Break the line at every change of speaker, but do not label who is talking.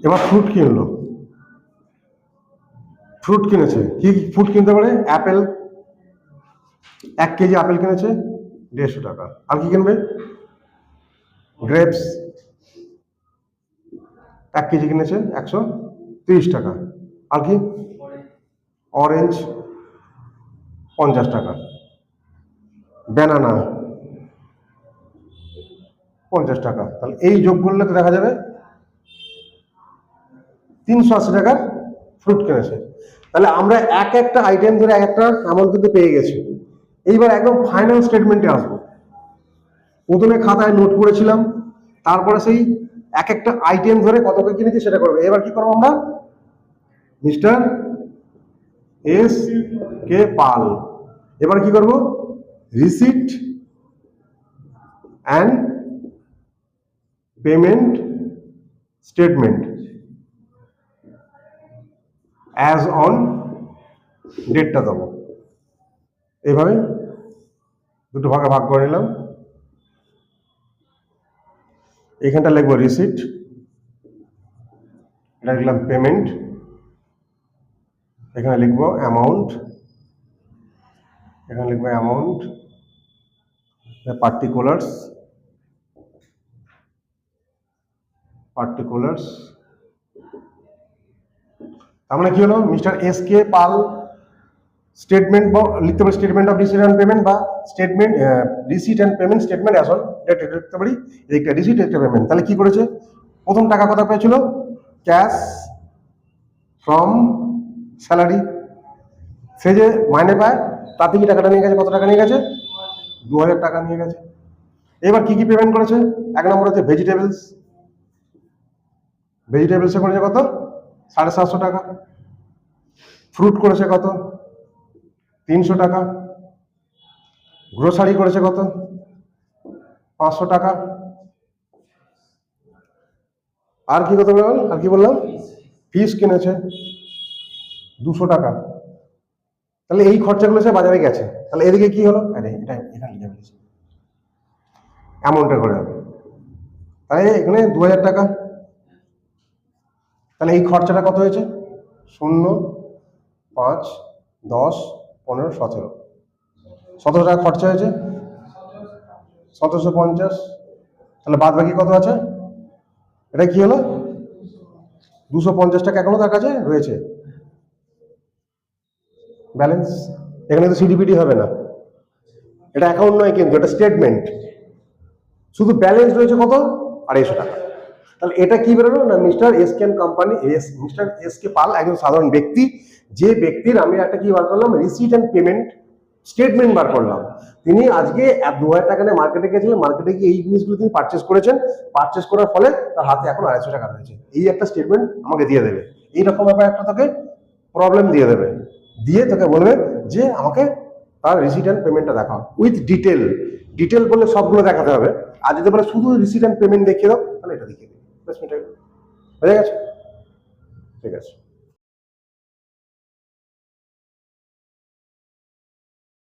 এবার ফ্রুট কিনলো, ফ্রুট কিনেছে, কি ফ্রুট কিনতে পারে? অ্যাপেল, 1 কেজি আপেল কিনেছে 150 টাকা। আর কি কিনবে? গ্রেপস, 1 কেজি কিনেছে 130 টাকা। আর কি? অরেঞ্জ 50 টাকা, ব্যানানা 50 টাকা। তাহলে এই যোগ করলে তো দেখা যাবে 380 টাকার ফ্রুট কিনেছে। তাহলে আমরা এক একটা আইটেম ধরে এক একটা অ্যামাউন্ট কিন্তু পেয়ে গেছি। এইবার একদম ফাইনাল স্টেটমেন্টে আসবো। প্রথমে খাতায় নোট করেছিলাম, তারপরে সেই এক একটা আইটেম ধরে কত করে কিনেছি সেটা করবো। এবার কি করবো আমরা? মিস্টার এস কে পাল, এবার কি করব? Receipt and payment statement as on ডেটটা দেবো। এইভাবে দুটো ভাগে ভাগ করে নিলাম। এখানটা লিখবো রিসিট, এটা লিখলাম পেমেন্ট, এখানে লিখবো অ্যামাউন্ট, এখানে লিখবো অ্যামাউন্ট, পার্টিকুলার্স, পার্টিকুলার্স। তার মানে কি হলো? Mister S K Pal statement লিখতে পারি, statement of receipt and payment, বা statement receipt and payment statement as on date লিখতে পারি। একটা রিসিট, একটা পেমেন্ট। তাহলে কি করেছে? প্রথম টাকা কত পেয়েছিল? ক্যাশ ফ্রম স্যালারি, সে যে মাইনে পায় তার থেকে টাকাটা নিয়ে গেছে। কত টাকা নিয়ে গেছে? 2000 টাকা নিয়ে গেছে। এবার কি কি পেমেন্ট করেছে? এক নম্বর হচ্ছে ভেজিটেবলস, ভেজিটেবলসে করেছে কত? 750 টাকা। ফ্রুট করেছে কত? 300 টাকা। গ্রোসারি করেছে কত? 500 টাকা। আর কি কত বললাম? আর কি বললাম? ফিশ কিনেছে 200 টাকা। তাহলে এই খরচাগুলো সে বাজারে গেছে। তাহলে এদিকে কি হলো? আরে এটা এখানে লিখে ফেলেছি, অ্যামাউন্টটা করে হবে। তাই এখানে 2000 টাকা। তাহলে এই খরচাটা কত হয়েছে? 0, 5, 10, 15, 17, 17 টাকা খরচা হয়েছে, 1750। তাহলে বাদ বাকি কত আছে? এটা কি হলো? 250 টাকা এখনো তার কাছে রয়েছে ব্যালেন্স। এখানে তো সিডিপিডি হবে না, এটা অ্যাকাউন্ট নয় কিন্তু, এটা স্টেটমেন্ট। শুধু ব্যালেন্স রয়েছে কত? 250 টাকা। তাহলে এটা কি বেরোলো না? Mister S K company, mister S K Pal একজন সাধারণ ব্যক্তি, যে ব্যক্তির আমি একটা কি বার করলাম? রিসিট অ্যান্ড পেমেন্ট স্টেটমেন্ট বার করলাম। তিনি আজকে 2000 টাকা নিয়ে মার্কেটে গেছিলেন, মার্কেটে গিয়ে এই জিনিসগুলো তিনি পারচেস করেছেন, পারচেস করার ফলে তার হাতে এখন 250 টাকা রয়েছে। এই একটা স্টেটমেন্ট আমাকে দিয়ে দেবে। এইরকম ব্যাপার একটা তোকে প্রবলেম দিয়ে দেবে, দিয়ে তোকে বলবে যে আমাকে তার রিসিট অ্যান্ড পেমেন্টটা দেখাও উইথ ডিটেল। ডিটেল বলে সবগুলো দেখাতে হবে। আর যদি বলে শুধু রিসিট অ্যান্ড পেমেন্ট দেখিয়ে দাও, তাহলে এটা দেখিয়ে দেবে। হয়ে গেছে? ঠিক আছে।